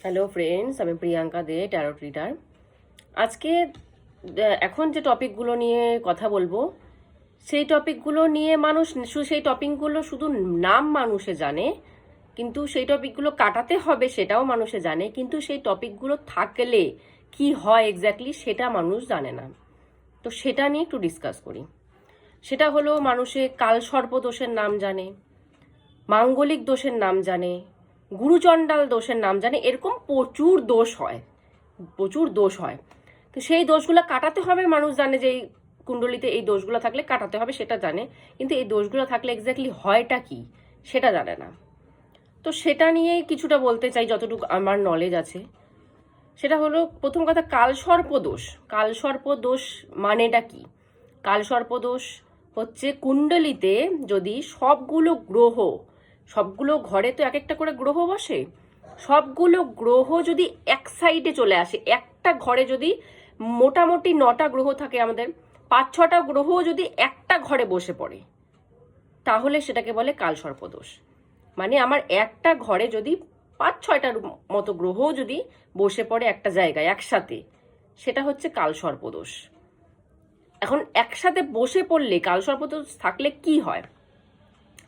Hello friends, আমি প্রিয়াঙ্কা দে, tarot reader. আজকে এখন যে টপিকগুলো নিয়ে কথা বলবো, সেই টপিকগুলো নিয়ে সেই টপিকগুলো শুধু নাম মানুষে জানে, কিন্তু সেই টপিকগুলো কাটাতে হবে সেটাও মানুষে জানে, কিন্তু সেই টপিকগুলো থাকলে কি হয় এক্স্যাক্টলি সেটা মানুষ জানে না। তো সেটা নিয়ে একটু ডিসকাস করি। সেটা হলো, মানুষে কালসর্প দোষের নাম জানে, মাঙ্গলিক দোষের নাম জানে, গুরুচণ্ডাল দোষের নাম জানে। এরকম প্রচুর দোষ হয়, প্রচুর দোষ হয়। তো সেই দোষগুলো কাটাতে হবে, মানুষ জানে যে এই কুণ্ডলিতে এই দোষগুলো থাকলে কাটাতে হবে সেটা জানে, কিন্তু এই দোষগুলো থাকলে এক্স্যাক্টলি হয়টা কি সেটা জানে না। তো সেটা নিয়েই কিছুটা বলতে চাই যতটুকু আমার নলেজ আছে। সেটা হলো, প্রথম কথা, কালসর্প দোষ। কালসর্প দোষ মানেটা কি? কালসর্প দোষ হচ্ছে কুণ্ডলিতে যদি সবগুলো ঘরে তো এক একটা করে গ্রহ বসে, সবগুলো গ্রহ যদি এক সাইডে চলে আসে, একটা ঘরে যদি মোটামুটি 9টা গ্রহ থাকে, আমাদের 5-6টা গ্রহ যদি একটা ঘরে বসে পড়ে, তাহলে সেটাকে বলে কালসর্প দোষ। মানে আমার একটা ঘরে যদি 5-6টার মতো গ্রহ যদি বসে পড়ে একটা জায়গায় একসাথে, সেটা হচ্ছে কালসর্প দোষ। এখন একসাথে বসে পড়লে কালসর্প দোষ থাকলে কি হয়?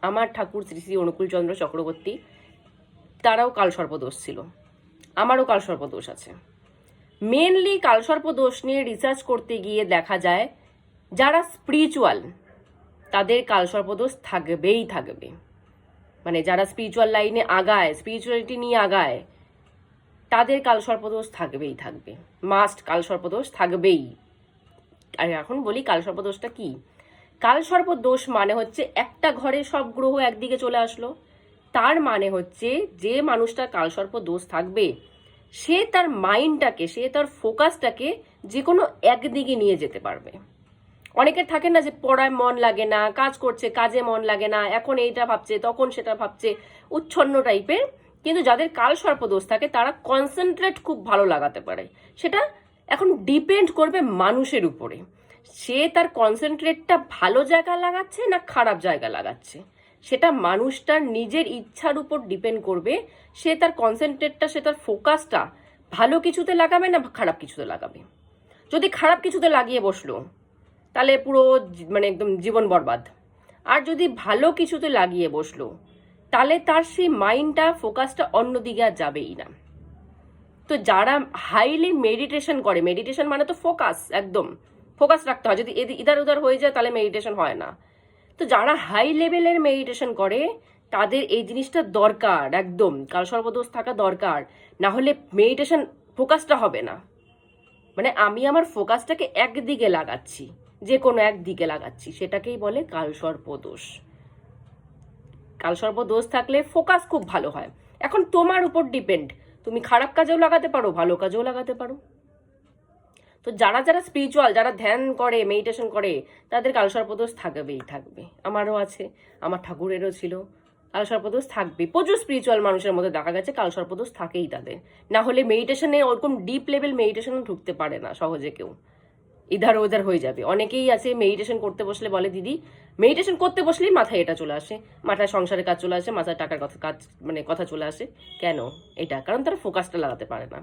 আমার ঠাকুর শ্রী শ্রী অনুকূলচন্দ্র চক্রবর্তী, তারাও কালসর্প দোষ ছিল, আমারও কালসর্প দোষ আছে। মেনলি কালসর্প দোষ নিয়ে রিসার্চ করতে গিয়ে দেখা যায়, যারা স্পিরিচুয়াল তাদের কালসর্প দোষ থাকবেই থাকবে। মানে যারা স্পিরিচুয়াল লাইনে আগায়, স্পিরিচুয়ালিটি নিয়ে আগায়, তাদের কালসর্প দোষ থাকবেই থাকবে, মাস্ট কালসর্প দোষ থাকবেই। আর এখন বলি কালসর্প দোষটা কি। কালসর্প দোষ মানে হচ্ছে একটা ঘরে সব গ্রহ একদিকে চলে আসলো, তার মানে হচ্ছে যে মানুষটার কালসর্প দোষ থাকবে, সে তার মাইন্ডটাকে, সে তার ফোকাসটাকে যে কোনো একদিকে নিয়ে যেতে পারবে। অনেকের থাকে না যে পড়ায় মন লাগে না, কাজ করছে কাজে মন লাগে না, এখন এইটা ভাবছে তখন সেটা ভাবছে, উচ্ছন্ন টাইপের। কিন্তু যাদের কালসর্প দোষ থাকে তারা কনসেন্ট্রেট খুব ভালো লাগাতে পারে। সেটা এখন ডিপেন্ড করবে মানুষের উপরে, সে তার কনসেন্ট্রেটটা ভালো জায়গা লাগাচ্ছে না খারাপ জায়গা লাগাচ্ছে, সেটা মানুষটার নিজের ইচ্ছার উপর ডিপেন্ড করবে। সে তার কনসেন্ট্রেটটা, সে তার ফোকাসটা ভালো কিছুতে লাগাবে না খারাপ কিছুতে লাগাবে। যদি খারাপ কিছুতে লাগিয়ে বসলো, তাহলে পুরো মানে একদম জীবন বরবাদ। আর যদি ভালো কিছুতে লাগিয়ে বসলো, তাহলে তার সেই মাইন্ডটা, ফোকাসটা অন্যদিকে আর যাবেই না। তো যারা হাইলি মেডিটেশন করে, মেডিটেশন মানে তো ফোকাস, একদম ফোকাস রাখতে হয়, যদি ইধার উধার হয়ে যায় তাহলে মেডিটেশন হয় না। তো যারা হাই লেভেলের মেডিটেশন করে, তাদের এই জিনিসটা দরকার, একদম কালসর্প দোষ থাকা দরকার, না হলে মেডিটেশন ফোকাসটা হবে না। মানে আমি আমার ফোকাসটাকে একদিকে লাগাচ্ছি, যে কোনো একদিকে লাগাচ্ছি, সেটাকেই বলে কালসর্প দোষ। কালসর্প দোষ থাকলে ফোকাস খুব ভালো হয়। এখন তোমার উপর ডিপেন্ড, তুমি খারাপ কাজেও লাগাতে পারো, ভালো কাজেও লাগাতে পারো। তো যারা যারা স্পিরিচুয়াল, যারা ধ্যান করে, মেডিটেশন করে, তাদের কালসর্প দোষ থাকবেই থাকবে। আমারও আছে, আমার ঠাকুরেরও ছিল, কালসর্প দোষ থাকবে। প্রচুর স্পিরিচুয়াল মানুষের মধ্যে দেখা গেছে কালসর্প দোষ থাকেই তাদের, না হলে মেডিটেশনে ওরকম ডিপ লেভেল মেডিটেশন ঢুকতে পারে না সহজে কেউ, ইধার ওধার হয়ে যাবে। অনেকেই আছে মেডিটেশন করতে বসলে বলে, দিদি মেডিটেশন করতে বসলেই মাথায় এটা চলে আসে, মাথায় সংসারের কাজ চলে আসে, মাথায় টাকার কথা চলে আসে। কেন? এটা কারণ তারা ফোকাসটা লাগাতে পারে না।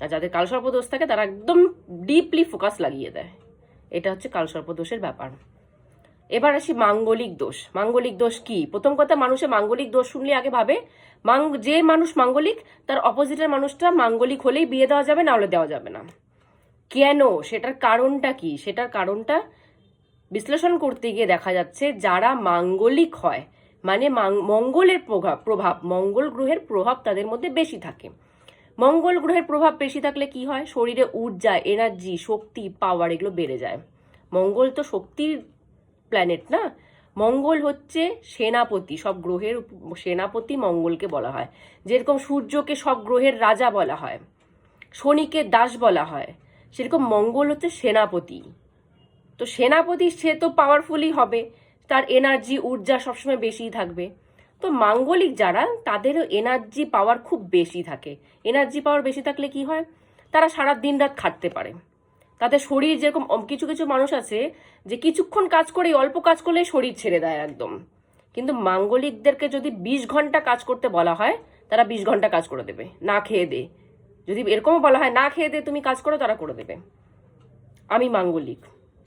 আর যাদের কালসর্প দোষ থাকে তারা একদম ডিপলি ফোকাস লাগিয়ে দেয়। এটা হচ্ছে কালসর্প দোষের ব্যাপার। এবার আসি মাঙ্গলিক দোষ। মাঙ্গলিক দোষ কি? প্রথম কথা, মানুষের মাঙ্গলিক দোষ শুনলে আগে ভাবে যে মানুষ মাঙ্গলিক, তার অপোজিটের মানুষটা মাঙ্গলিক হলেই বিয়ে দেওয়া যাবে, না হলে দেওয়া যাবে না। কেন? সেটার কারণটা কি? সেটার কারণটা বিশ্লেষণ করতে গিয়ে দেখা যাচ্ছে, যারা মাঙ্গলিক হয় মানে মঙ্গলের প্রভাব, মঙ্গল গ্রহের প্রভাব তাদের মধ্যে বেশি থাকে। মঙ্গল গ্রহের প্রভাব বেশি থাকলে কি হয়? শরীরে ঊর্জা, এনার্জি, শক্তি, পাওয়ার এগুলো বেড়ে যায়। মঙ্গল তো শক্তির প্ল্যানেট না, মঙ্গল হচ্ছে সেনাপতি, সব গ্রহের সেনাপতি মঙ্গলকে বলা হয়। যেরকম সূর্যকে সব গ্রহের রাজা বলা হয়, শনিকে দাস বলা হয়, সেরকম মঙ্গল হচ্ছে সেনাপতি। তো সেনাপতি সে তো পাওয়ারফুলই হবে, তার এনার্জি, ঊর্জা সবসময় বেশিই থাকবে। তো মাঙ্গলিক যারা, তাদেরও এনার্জি পাওয়ার খুব বেশি থাকে। এনার্জি পাওয়ার বেশি থাকলে কি হয়? তারা সারা দিন রাত খাটতে পারে। তাদের শরীর যেরকম, কিছু কিছু মানুষ আছে যে কিছুক্ষণ কাজ করে, অল্প কাজ করলে শরীর ছেড়ে দেয় একদম। কিন্তু মাঙ্গলিকদেরকে যদি 20 ঘন্টা কাজ করতে বলা হয়, তারা 20 ঘন্টা কাজ করে দেবে না খেয়ে দে। যদি এরকমও বলা হয় না খেয়ে দে তুমি কাজ করো, তারা করে দেবে। আমি মাঙ্গলিক,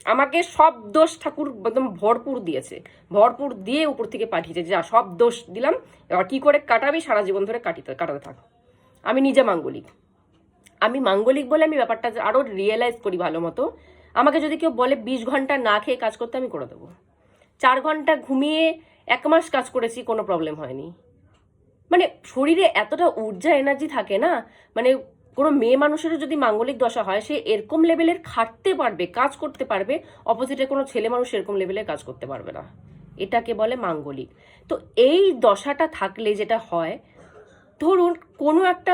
আমাকে সব দোষ ঠাকুর একদম ভরপুর দিয়েছে, ভরপুর দিয়ে উপর থেকে পাঠিয়েছে, যা সব দোষ দিলাম, এবার কি করে কাটাবি সারা জীবন ধরে কাটাতে থাক। আমি নিজে মাঙ্গলিক, আমি মাঙ্গলিক বলে আমি ব্যাপারটা আরো রিয়েলাইজ করি ভালো মতো। আমাকে যদি কেউ বলে 20 ঘন্টা না খেয়ে কাজ করতে, আমি করে দেবো। 4 ঘন্টা ঘুমিয়ে 1 মাস কাজ করেছি, কোনো প্রবলেম হয়নি। মানে শরীরে এতটা ঊর্জা এনার্জি থাকে না, মানে কোনো মেয়ে মানুষেরও যদি মাঙ্গলিক দশা হয়, সে এরকম লেভেলের খাটতে পারবে, কাজ করতে পারবে, অপোজিটে কোনো ছেলে মানুষ এরকম লেভেলের কাজ করতে পারবে না। এটাকে বলে মাঙ্গলিক। তো এই দশাটা থাকলে যেটা হয়, ধরুন কোনো একটা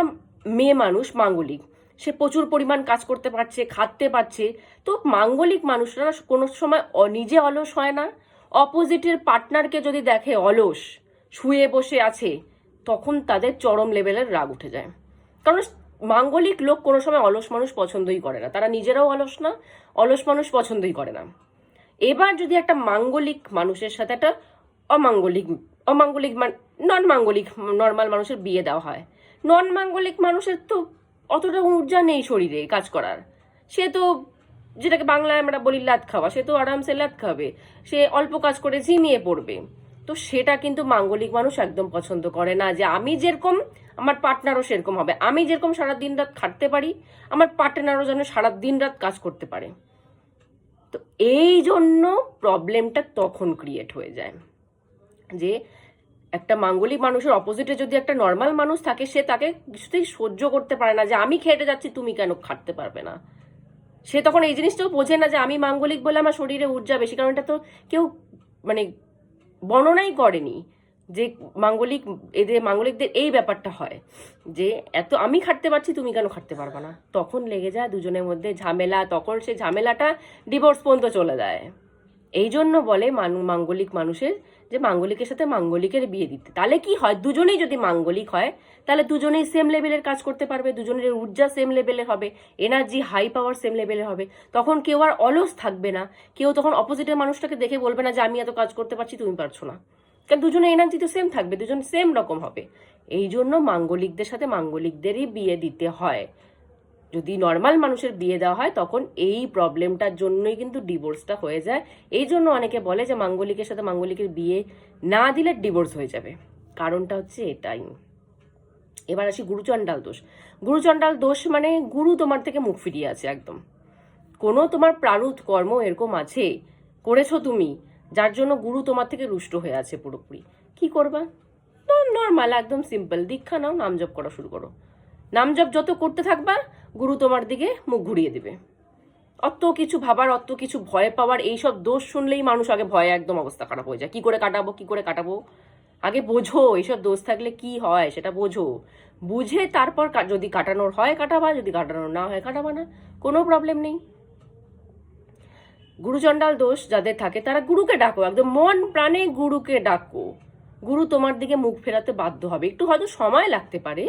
মেয়ে মানুষ মাঙ্গলিক, সে প্রচুর পরিমাণ কাজ করতে পারছে, খাটতে পারছে, তো মাঙ্গলিক মানুষরা কোনো সময় নিজে অলস হয় না, অপোজিটের পার্টনারকে যদি দেখে অলস শুয়ে বসে আছে, তখন তাদের চরম লেভেলের রাগ উঠে যায়। কারণ মাঙ্গলিক লোক কোনো সময় অলস মানুষ পছন্দই করে না, তারা নিজেরাও অলস না, অলস মানুষ পছন্দই করে না। এবার যদি একটা মাঙ্গলিক মানুষের সাথে একটা অমাঙ্গলিক অমাঙ্গলিক নন মাঙ্গলিক নর্মাল মানুষের বিয়ে দেওয়া হয়, নন মাঙ্গলিক মানুষের তো অতটা ঊর্জা নেই শরীরে কাজ করার, সে তো যেটাকে বাংলায় আমরা বলি লাত খাওয়া, সে তো আরামসে লাত খাবে, সে অল্প কাজ করে ঝিমিয়ে পড়বে। তো সেটা কিন্তু মাঙ্গলিক মানুষ একদম পছন্দ করে না, যে আমি যেরকম আমার পার্টনারও সেরকম হবে, আমি যেরকম সারা দিন রাত খাটতে পারি, আমার পার্টনারও যেন সারা দিন রাত কাজ করতে পারে। তো এই জন্য প্রবলেমটা তখন ক্রিয়েট হয়ে যায়, যে একটা মাঙ্গলিক মানুষের অপোজিটে যদি একটা নর্মাল মানুষ থাকে, সে তাকে কিছুতেই সহ্য করতে পারে না, যে আমি খেটে যাচ্ছি তুমি কেন খাটতে পারবে না। সে তখন এই জিনিসটাও বোঝে না যে আমি মাঙ্গলিক বলে আমার শরীরে ঊর্জা বেশি, কারণ এটা তো কেউ মানে বর্ণনাই করেনি যে মাঙ্গলিকদের এই ব্যাপারটা হয়, যে এত আমি খাটতে পারছি তুমি কেন খাটতে পারবে না। তখন লেগে যায় দুজনের মধ্যে ঝামেলা, তখন সে ঝামেলাটা ডিভোর্স পর্যন্ত চলে যায়। এই জন্য বলে মাঙ্গলিক মানুষের যে মাঙ্গলিকের সাথে মাঙ্গলিকের বিয়ে দিতে। তাহলে কি হয়, দুজনেই যদি মাঙ্গলিক হয় তাহলে দুজনেই সেম লেভেলের কাজ করতে পারবে, দুজনের ঊর্জা সেম লেভেলের হবে, এনার্জি হাই পাওয়ার সেম লেভেলের হবে, তখন কেউ আর অলস থাকবে না, কেউ তখন অপোজিটের মানুষটাকে দেখে বলবে না যে আমি এত কাজ করতে পারছি তুমি পারছো না, কারণ দুজনের এনার্জি তো সেম থাকবে, দুজন সেম রকম হবে। এই জন্য মাঙ্গলিকদের সাথে মাঙ্গলিকদেরই বিয়ে দিতে হয়। যদি নর্মাল মানুষের বিয়ে দেওয়া হয় তখন এই প্রবলেমটার জন্যই কিন্তু ডিভোর্সটা হয়ে যায়। এই জন্য অনেকে বলে যে মাঙ্গলিকের সাথে মাঙ্গলিকের বিয়ে না দিলে ডিভোর্স হয়ে যাবে, কারণটা হচ্ছে এটাই। এবার আসি গুরুচণ্ডাল দোষ। গুরুচণ্ডাল দোষ মানে গুরু তোমার থেকে মুখ ফিরিয়ে আছে একদম, কোনো তোমার প্রারুধ কর্ম এরকম আছে করেছো তুমি, যার জন্য গুরু তোমার থেকে রুষ্ট হয়ে আছে পুরোপুরি। কি করবা? নর্মাল একদম সিম্পল, দীক্ষা নাও, নাম জপ করা শুরু করো। নাম জপ যত করতে থাকবা, গুরু তোমার দিকে মুখ ঘুরিয়ে দেবে। অত কিছু ভাবার, অত কিছু ভয় পাওয়ার, এইসব দোষ শুনলেই মানুষ আগে ভয়ে একদম অবস্থা খারাপ হয়ে যায়। কি করে কাটাবো, কি করে কাটাবো, আগে বোঝো এইসব দোষ থাকলে কি হয় সেটা বোঝো, বুঝে তারপর যদি কাটানোর হয় কাটাবা, যদি কাটানোর না হয় কাটাবা না, কোনো প্রবলেম নেই। গুরুচণ্ডাল দোষ যাদের থাকে তারা গুরুকে ডাকো, একদম মন প্রাণে গুরুকে ডাকো, গুরু তোমার দিকে মুখ ফেরাতে বাধ্য হবে। একটু হয়তো সময় লাগতে পারে,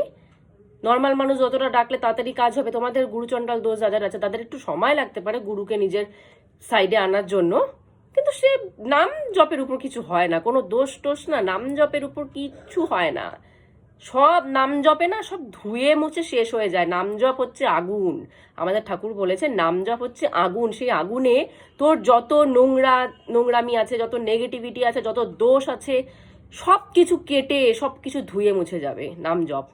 নর্মাল মানুষ যতটা ডাকলে তাড়াতাড়ি কাজ হবে, তোমাদের গুরুচণ্ডাল দোষ যাদের আছে তাদের একটু সময় লাগতে পারে গুরুকে নিজের সাইডে আনার জন্য, কিন্তু সে নাম জপের উপর কিছু হয় না, কোনো দোষ টোষ না, নাম জপের উপর কিছু হয় না, সব নাম জপে না সব ধুয়ে মুছে শেষ হয়ে যায়। নাম জপ হচ্ছে আগুন, আমাদের ঠাকুর বলেছে নাম জপ হচ্ছে আগুন, সেই আগুনে তোর যত নোংরামি আছে, যত নেগেটিভিটি আছে, যত দোষ আছে, সব কিছু কেটে সব কিছু ধুয়ে মুছে যাবে নাম জপ।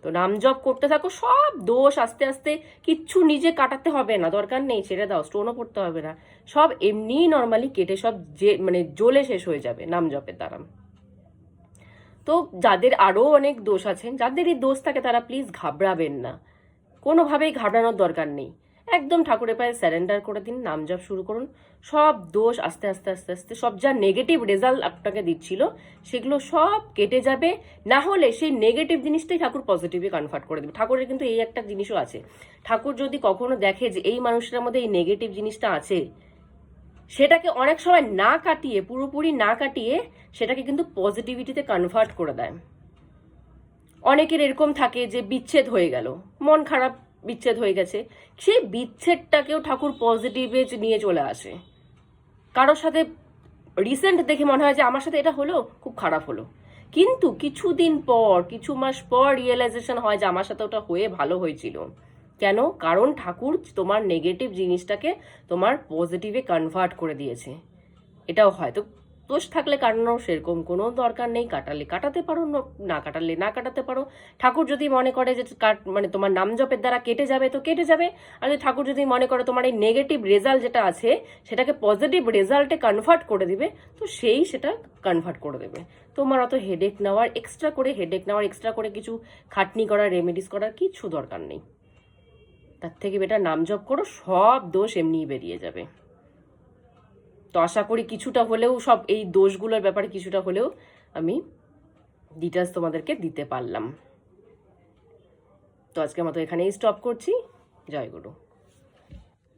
তো নাম জপ করতে থাকো, সব দোষ আস্তে আস্তে, কিচ্ছু নিজে কাটাতে হবে না, দরকার নেই, ছেড়ে দাও, স্টোনও পড়তে হবে না, সব এমনিই নর্মালি কেটে সব জ্বলে শেষ হয়ে যাবে নাম জপের দ্বারা। তো যাদের আরো অনেক দোষ আছে, যাদের এই দোষ থাকে তারা প্লিজ ঘাবড়াবেন না, কোনোভাবেই ঘাবড়ানোর দরকার নেই, একদম ঠাকুরের পায়ে স্যারেন্ডার করে দিন, নাম জপ শুরু করুন, সব দোষ আস্তে আস্তে আস্তে আস্তে সব যা নেগেটিভ রেজাল্ট আপনাকে দিচ্ছিল সেগুলো সব কেটে যাবে। না হলে সেই নেগেটিভ জিনিসটাই ঠাকুর পজিটিভে কনভার্ট করে দেবে। ঠাকুরের কিন্তু এই একটা জিনিসও আছে, ঠাকুর যদি কখনো দেখে যে এই মানুষটার মধ্যে এই নেগেটিভ জিনিসটা আছে, সেটাকে অনেক সময় না কাটিয়ে, পুরোপুরি না কাটিয়ে সেটাকে কিন্তু পজিটিভিটিতে কনভার্ট করে দেয়। অনেকের এরকম থাকে যে বিচ্ছেদ হয়ে গেল, মন খারাপ, বিচ্ছেদ হয়ে গেছে, সেই বিচ্ছেদটাকেও ঠাকুর পজিটিভে নিয়ে চলে আসে। কারোর সাথে রিসেন্ট দেখে মনে হয় যে আমার সাথে এটা হলো, খুব খারাপ হলো, কিন্তু কিছুদিন পর, কিছু মাস পর রিয়েলাইজেশন হয় যে আমার সাথে ওটা হয়ে ভালো হয়েছিল। কেন? কারণ ঠাকুর তোমার নেগেটিভ জিনিসটাকে তোমার পজিটিভে কনভার্ট করে দিয়েছে। এটাও হয়। তো দোষ থাকলে কাটানোর সেরকম কোনো দরকার নেই। কাটালে কাটাতে পারো, না কাটালে না কাটাতে পারো। ঠাকুর যদি মনে করে যে মানে তোমার নাম জপের দ্বারা কেটে যাবে তো কেটে যাবে। আর যদি ঠাকুর যদি মনে করে তোমার এই নেগেটিভ রেজাল্ট যেটা আছে সেটাকে পজিটিভ রেজাল্টে কনভার্ট করে দিবে, তো সেটা কনভার্ট করে দেবে। তোমার অত হেডেক নেওয়ার, এক্সট্রা করে কিছু খাটনি করার, রেমেডিস করার কিছু দরকার নেই। তার থেকে বেটার নাম জপ করো, সব দোষ এমনিই বেরিয়ে যাবে। তো আশা করি কিছুটা হলেও সব এই দোষগুলোর ব্যাপারে কিছুটা হলেও আমি ডিটেলস তোমাদেরকে দিতে পারলাম। তো আজকের মতো এখানেই স্টপ করছি। জয় গুরু।